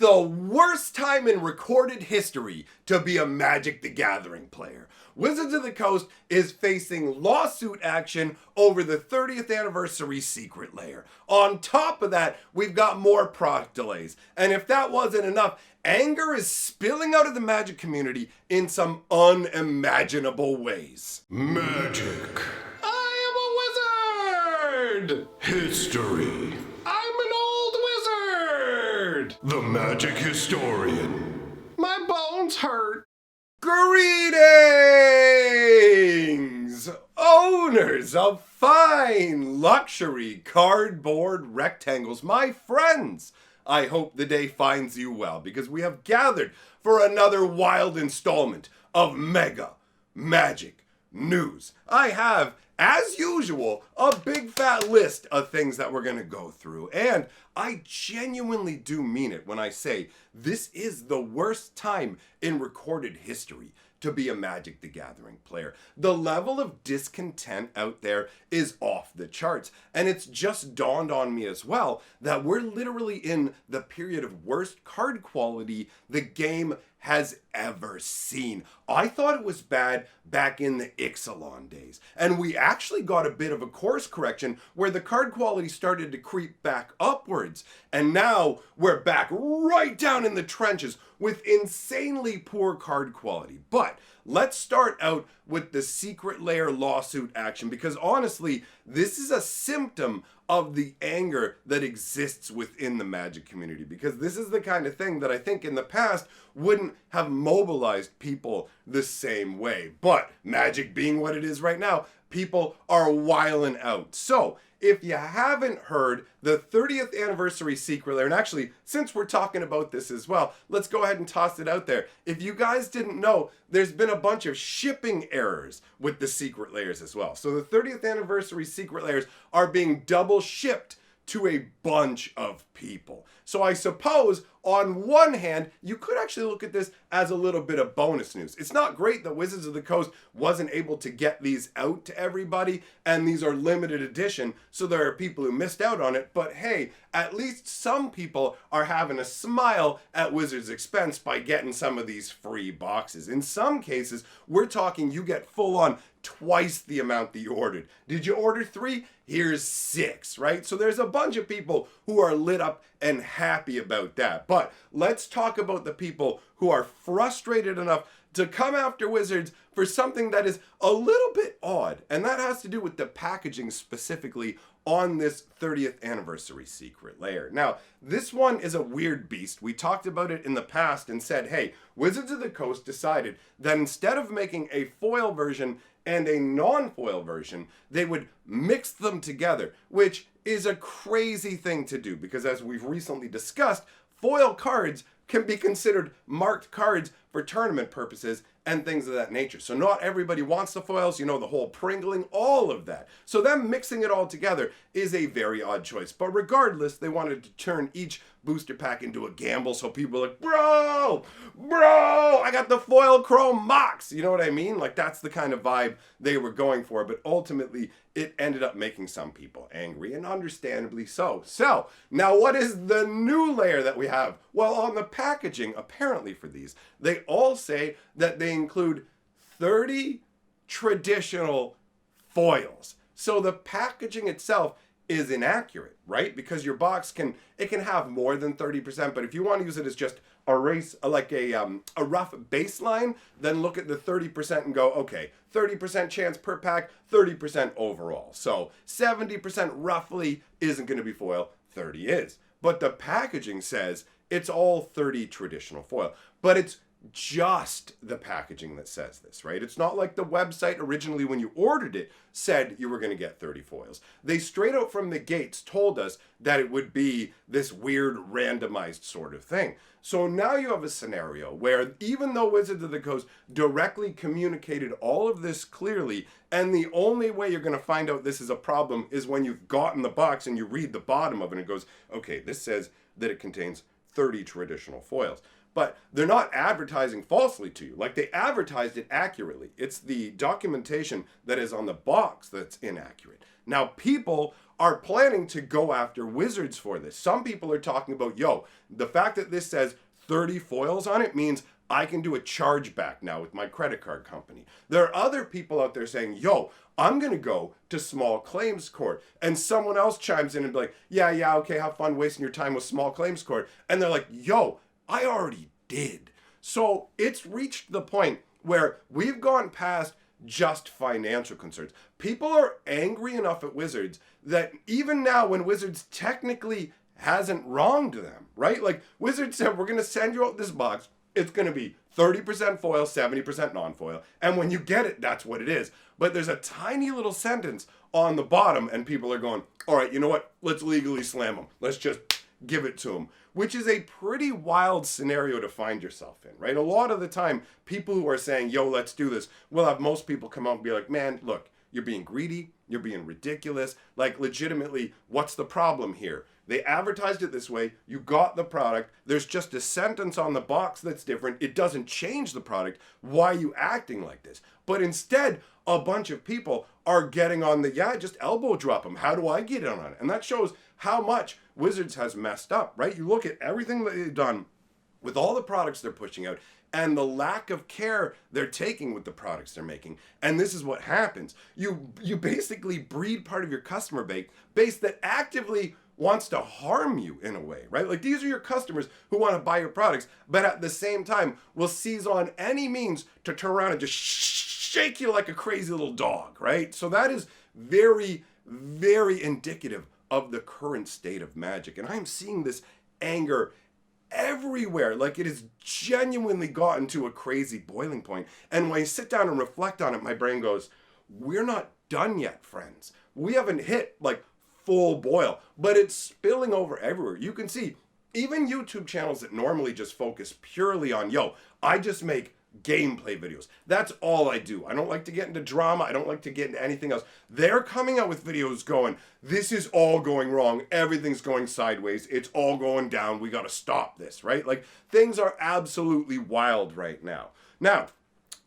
the worst time in recorded history to be a Magic the Gathering player. Wizards of the Coast is facing lawsuit action over the 30th anniversary secret lair. On top of that, we've got more product delays. And if that wasn't enough, anger is spilling out of the Magic community in some unimaginable ways. Magic. I am a wizard! History. I'm an old wizard! The Magic Historian. My bones hurt. Greetings, owners of fine luxury cardboard rectangles, my friends. I hope the day finds you well because we have gathered for another wild installment of Mega Magic News. I have, as usual, a big fat list of things that we're going to go through, and I genuinely do mean it when I say this is the worst time in recorded history to be a Magic the Gathering player. The level of discontent out there is off the charts, and it's just dawned on me as well that we're literally in the period of worst card quality the game has ever seen. I thought it was bad back in the Ixalan days, and we actually got a bit of a course correction where the card quality started to creep back upwards, and now we're back right down in the trenches with insanely poor card quality. But let's start out with the secret lair lawsuit action, because honestly, this is a symptom of the anger that exists within the Magic community, because this is the kind of thing that I think in the past wouldn't have mobilized people the same way. But Magic being what it is right now, people are wiling out. So if you haven't heard, the 30th anniversary secret lair, and actually, since we're talking about this as well, let's go ahead and toss it out there. If you guys didn't know, there's been a bunch of shipping errors with the secret lairs as well. So the 30th anniversary secret lairs are being double shipped to a bunch of people. So I suppose on one hand, you could actually look at this as a little bit of bonus news. It's not great that Wizards of the Coast wasn't able to get these out to everybody, and these are limited edition, so there are people who missed out on it, but hey, at least some people are having a smile at Wizards' expense by getting some of these free boxes. In some cases, we're talking you get full on twice the amount that you ordered. Did you order 3? Here's 6, right? So there's a bunch of people who are lit up and happy about that. But let's talk about the people who are frustrated enough to come after Wizards for something that is a little bit odd. And that has to do with the packaging specifically on this 30th anniversary secret lair. Now, this one is a weird beast. We talked about it in the past and said, hey, Wizards of the Coast decided that instead of making a foil version and a non-foil version, they would mix them together, which is a crazy thing to do because, as we've recently discussed, foil cards can be considered marked cards for tournament purposes and things of that nature. So not everybody wants the foils, you know, the whole Pringling, all of that. So them mixing it all together is a very odd choice. But regardless, they wanted to turn each booster pack into a gamble, so people are like, bro, I got the foil chrome Mox. You know what I mean? Like, that's the kind of vibe they were going for, but ultimately it ended up making some people angry, and understandably so. So, now what is the new layer that we have? Well, on the packaging, apparently for these, they all say that they include 30 traditional foils. So the packaging itself is inaccurate, right? Because your box can have more than 30%, but if you want to use it as just a rough baseline, then look at the 30% and go, okay, 30% chance per pack, 30% overall. So 70% roughly isn't going to be foil, 30 is. But the packaging says it's all 30 traditional foil, but it's just the packaging that says this, right? It's not like the website originally when you ordered it said you were going to get 30 foils. They straight out from the gates told us that it would be this weird randomized sort of thing. So now you have a scenario where even though Wizards of the Coast directly communicated all of this clearly, and the only way you're going to find out this is a problem is when you've gotten the box and you read the bottom of it and it goes, okay, this says that it contains 30 traditional foils. But they're not advertising falsely to you. Like, they advertised it accurately. It's the documentation that is on the box that's inaccurate. Now, people are planning to go after Wizards for this. Some people are talking about, yo, the fact that this says 30 foils on it means I can do a chargeback now with my credit card company. There are other people out there saying, yo, I'm going to go to small claims court. And someone else chimes in and be like, yeah, okay, have fun wasting your time with small claims court. And they're like, yo, I already did. So it's reached the point where we've gone past just financial concerns. People are angry enough at Wizards that even now when Wizards technically hasn't wronged them, right? Like Wizards said, we're going to send you out this box. It's going to be 30% foil, 70% non-foil. And when you get it, that's what it is. But there's a tiny little sentence on the bottom and people are going, all right, you know what? Let's legally slam them. Let's just give it to them. Which is a pretty wild scenario to find yourself in, right? A lot of the time, people who are saying, yo, let's do this, will have most people come out and be like, man, look, you're being greedy. You're being ridiculous. Like, legitimately, what's the problem here? They advertised it this way. You got the product. There's just a sentence on the box that's different. It doesn't change the product. Why are you acting like this? But instead, a bunch of people are getting on the, just elbow drop them. How do I get in on it? And that shows how much Wizards has messed up, right? You look at everything that they've done with all the products they're pushing out and the lack of care they're taking with the products they're making. And this is what happens. You basically breed part of your customer base that actively wants to harm you in a way, right? Like these are your customers who want to buy your products, but at the same time will seize on any means to turn around and just shake you like a crazy little dog, right? So that is very, very indicative of the current state of Magic. And I'm seeing this anger everywhere. Like it has genuinely gotten to a crazy boiling point. And when I sit down and reflect on it, my brain goes, we're not done yet, friends. We haven't hit like full boil, but it's spilling over everywhere. You can see even YouTube channels that normally just focus purely on, yo, I just make gameplay videos. That's all I do. I don't like to get into drama. I don't like to get into anything else. They're coming out with videos going, this is all going wrong. Everything's going sideways. It's all going down. We got to stop this, right? Like things are absolutely wild right now. Now,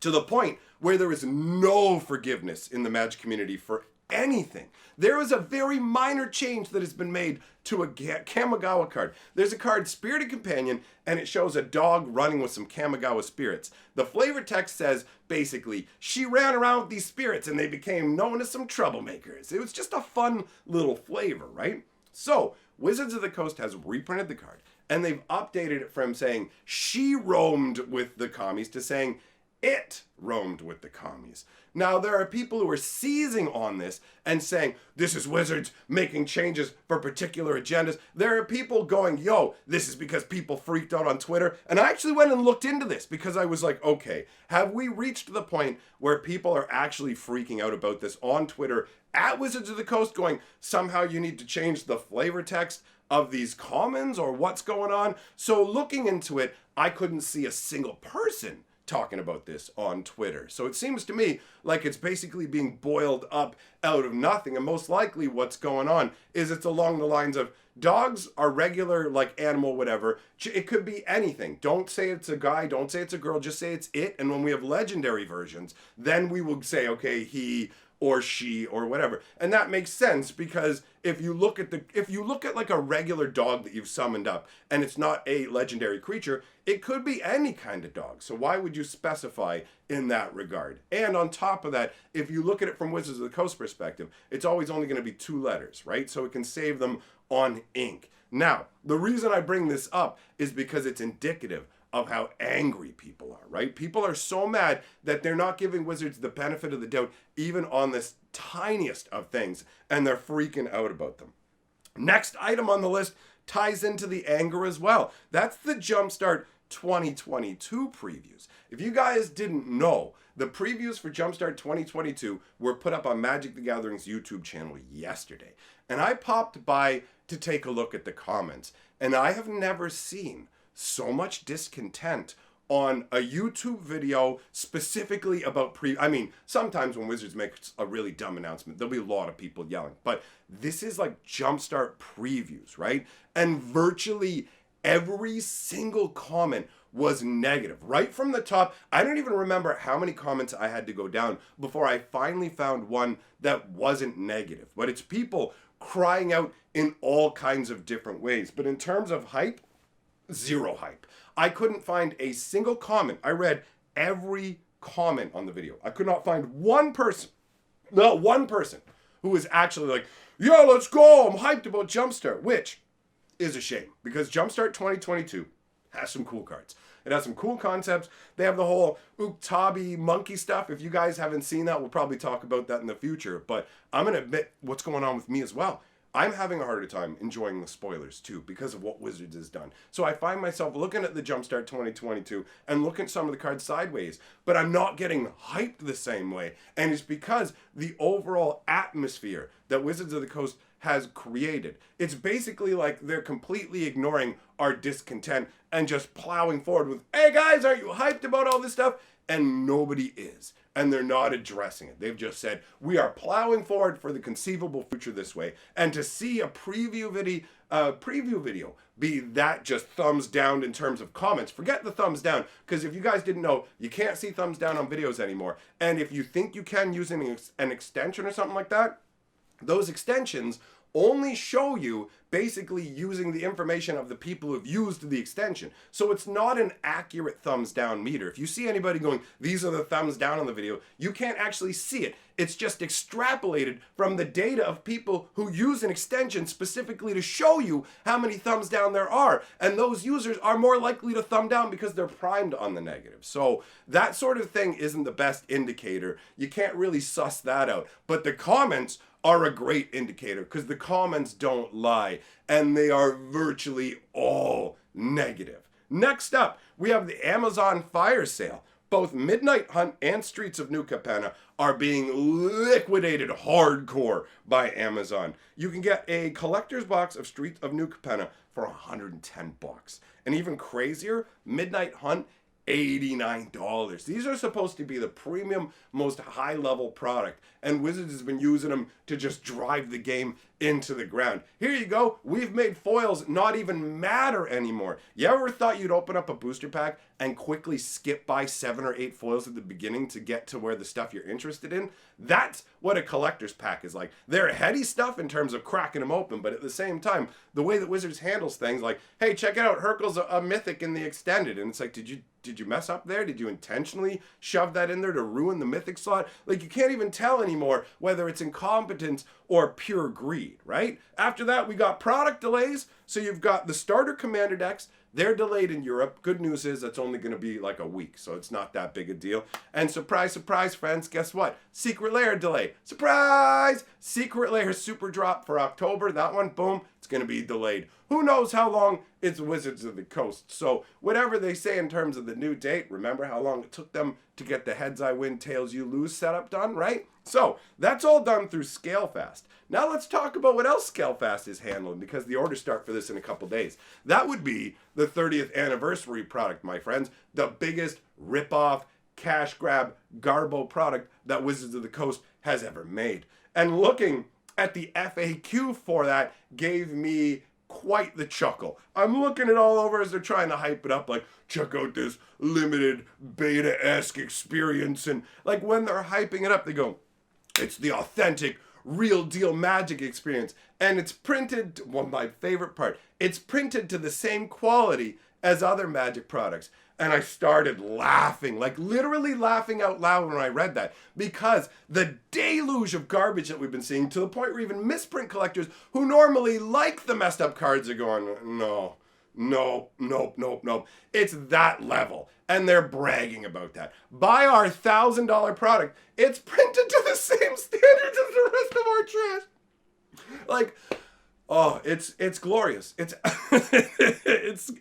to the point where there is no forgiveness in the Magic community for anything. There is a very minor change that has been made to a Kamigawa card. There's a card, Spirited Companion, and it shows a dog running with some Kamigawa spirits. The flavor text says, basically, she ran around with these spirits and they became known as some troublemakers. It was just a fun little flavor, right? So, Wizards of the Coast has reprinted the card, and they've updated it from saying she roamed with the commies to saying it roamed with the commies. Now, there are people who are seizing on this and saying, this is Wizards making changes for particular agendas. There are people going, yo, this is because people freaked out on Twitter. And I actually went and looked into this because I was like, okay, have we reached the point where people are actually freaking out about this on Twitter at Wizards of the Coast going, somehow you need to change the flavor text of these commons or what's going on? So looking into it, I couldn't see a single person talking about this on Twitter. So it seems to me like it's basically being boiled up out of nothing. And most likely what's going on is it's along the lines of dogs are regular, like animal, whatever. It could be anything. Don't say it's a guy. Don't say it's a girl. Just say it's it. And when we have legendary versions, then we will say, okay, he or she or whatever. And that makes sense because if you look at like a regular dog that you've summoned up and it's not a legendary creature, it could be any kind of dog. So why would you specify in that regard? And on top of that, if you look at it from Wizards of the Coast perspective, it's always only going to be 2 letters, right? So it can save them on ink. Now, the reason I bring this up is because it's indicative of how angry people are, right? People are so mad that they're not giving Wizards the benefit of the doubt, even on this tiniest of things, and they're freaking out about them. Next item on the list ties into the anger as well. That's the Jumpstart 2022 previews. If you guys didn't know, the previews for Jumpstart 2022 were put up on Magic the Gathering's YouTube channel yesterday. And I popped by to take a look at the comments, and I have never seen so much discontent on a YouTube video specifically about sometimes when Wizards makes a really dumb announcement, there'll be a lot of people yelling, but this is like Jumpstart previews, right? And virtually every single comment was negative. Right from the top, I don't even remember how many comments I had to go down before I finally found one that wasn't negative. But it's people crying out in all kinds of different ways. But in terms of hype, zero hype. I couldn't find a single comment. I read every comment on the video. I could not find one person, not one person, who was actually like, yeah, let's go, I'm hyped about Jumpstart, which is a shame because Jumpstart 2022 has some cool cards. It has some cool concepts. They have the whole Uktabi monkey stuff. If you guys haven't seen that, we'll probably talk about that in the future. But I'm going to admit what's going on with me as well. I'm having a harder time enjoying the spoilers too because of what Wizards has done. So I find myself looking at the Jumpstart 2022 and looking at some of the cards sideways, but I'm not getting hyped the same way. And it's because the overall atmosphere that Wizards of the Coast has created. It's basically like they're completely ignoring our discontent and just plowing forward with, hey guys, aren't you hyped about all this stuff? And nobody is. And they're not addressing it. They've just said, we are plowing forward for the conceivable future this way. And to see a preview video be that just thumbs down in terms of comments, forget the thumbs down, because if you guys didn't know, you can't see thumbs down on videos anymore. And if you think you can using an extension or something like that, those extensions only show you basically using the information of the people who've used the extension. So it's not an accurate thumbs down meter. If you see anybody going, these are the thumbs down on the video, you can't actually see it. It's just extrapolated from the data of people who use an extension specifically to show you how many thumbs down there are. And those users are more likely to thumb down because they're primed on the negative. So that sort of thing isn't the best indicator. You can't really suss that out. But the comments are a great indicator because the comments don't lie and they are virtually all negative. Next up, we have the Amazon fire sale. Both Midnight Hunt and Streets of New Capenna are being liquidated hardcore by Amazon. You can get a collector's box of Streets of New Capenna for $110. And even crazier, Midnight Hunt, $89. These are supposed to be the premium, most high-level product, and Wizards has been using them to just drive the game into the ground. Here you go. We've made foils not even matter anymore. You ever thought you'd open up a booster pack and quickly skip by 7 or 8 foils at the beginning to get to where the stuff you're interested in? That's what a collector's pack is like. They're heady stuff in terms of cracking them open, but at the same time, the way that Wizards handles things, like, hey, check it out, Hercule's a mythic in the extended, and it's like, did you mess up there? Did you intentionally shove that in there to ruin the mythic slot? Like, you can't even tell anymore whether it's incompetence or pure greed, right? After that, we got product delays. So you've got the starter commander decks. They're delayed in Europe. Good news is that's only going to be like a week, so it's not that big a deal. And surprise, surprise, friends, guess what? Secret Lair delay. Surprise! Secret Lair super drop for October. That one, boom, it's going to be delayed. Who knows how long? It's Wizards of the Coast. So whatever they say in terms of the new date, remember how long it took them to get the heads I win, tails you lose setup done, right? So that's all done through Scalefast. Now let's talk about what else Scalefast is handling, because the orders start for this in a couple days. That would be the 30th anniversary product, my friends. The biggest rip-off, cash grab, garbo product that Wizards of the Coast has ever made. And looking at the FAQ for that gave me quite the chuckle. I'm looking it all over as they're trying to hype it up, like, check out this limited beta-esque experience. And like when they're hyping it up, they go, it's the authentic, real deal Magic experience. And it's printed, well, my favorite part, it's printed to the same quality as other Magic products. And I started laughing, like literally laughing out loud when I read that, because the deluge of garbage that we've been seeing, to the point where even misprint collectors who normally like the messed up cards are going, no. It's that level. And they're bragging about that. Buy our $1,000 product. It's printed to the same standards as the rest of our trash. Like, oh, it's glorious. It's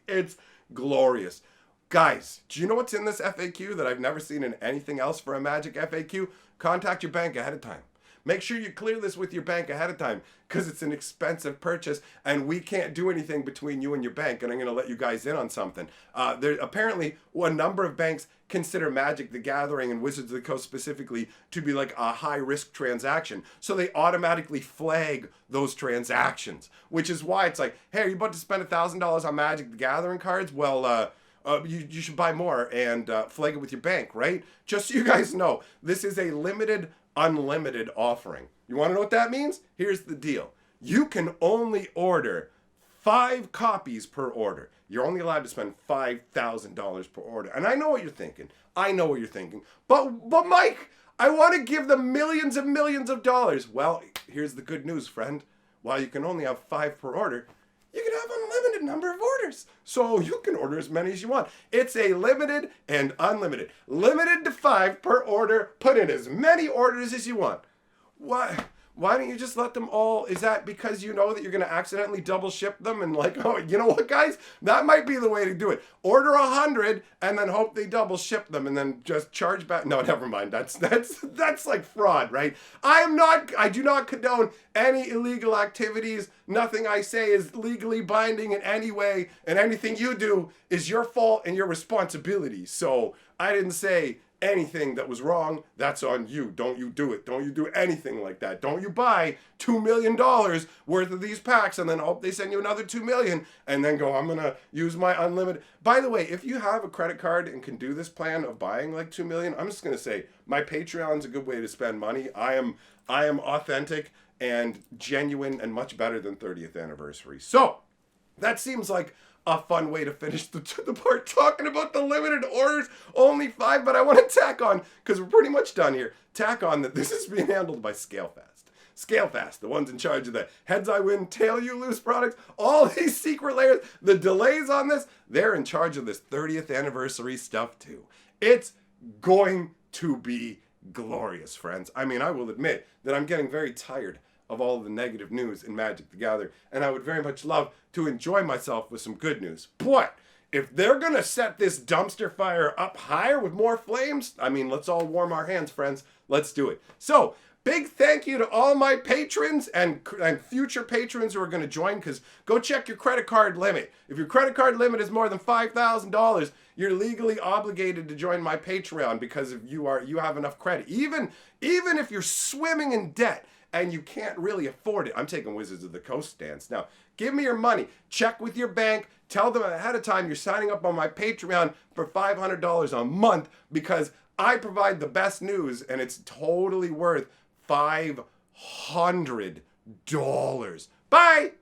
it's glorious. Guys, do you know what's in this FAQ that I've never seen in anything else for a Magic FAQ? Contact your bank ahead of time. Make sure you clear this with your bank ahead of time, because it's an expensive purchase and we can't do anything between you and your bank. And I'm going to let you guys in on something. There apparently a number of banks consider Magic the Gathering and Wizards of the Coast specifically to be like a high risk transaction. So they automatically flag those transactions, which is why it's like, hey, are you about to spend $1,000 on Magic the Gathering cards? Well, you should buy more and flag it with your bank, right? Just so you guys know, this is a limited, unlimited offering. You want to know what that means? Here's the deal. you can only order 5 copies per order. You're only allowed to spend $5,000 per order. And I know what you're thinking. But Mike, I want to give them millions and millions of dollars. Well, here's the good news, friend. While you can only have 5 per order, you can have unlimited number of orders. So you can order as many as you want. It's a limited and unlimited. Limited to 5 per order. Put in as many orders as you want. Why don't you just let them all? Is that because you know that you're going to accidentally double ship them and like, oh, you know what, guys? That might be the way to do it. Order 100 and then hope they double ship them and then just charge back. No, never mind. That's like fraud, right? I do not condone any illegal activities. Nothing I say is legally binding in any way, and anything you do is your fault and your responsibility. So I didn't say anything that was wrong. That's on you. Don't you do it. Don't you do anything like that. Don't you buy $2 million worth of these packs and then hope they send you another $2 million and then go, I'm going to use my unlimited. By the way, if you have a credit card and can do this plan of buying like $2 million, I'm just going to say my Patreon's a good way to spend money. I am authentic and genuine and much better than 30th anniversary. So that seems like a fun way to finish the part talking about the limited orders, only 5, but I want to tack on, because we're pretty much done here, tack on that this is being handled by ScaleFast. ScaleFast, the ones in charge of the heads I win, tail you lose products, all these secret layers, the delays on this, they're in charge of this 30th anniversary stuff too. It's going to be glorious, friends. I mean, I will admit that I'm getting very tired of all of the negative news in Magic the Gathering, and I would very much love to enjoy myself with some good news. But if they're gonna set this dumpster fire up higher with more flames, I mean, let's all warm our hands, friends. Let's do it. So, big thank you to all my patrons and future patrons who are going to join, because go check your credit card limit. If your credit card limit is more than $5,000, you're legally obligated to join my Patreon, because if you have enough credit. Even if you're swimming in debt and you can't really afford it. I'm taking Wizards of the Coast stance. Now, give me your money. Check with your bank. Tell them ahead of time you're signing up on my Patreon for $500 a month, because I provide the best news and it's totally worth $500. Bye!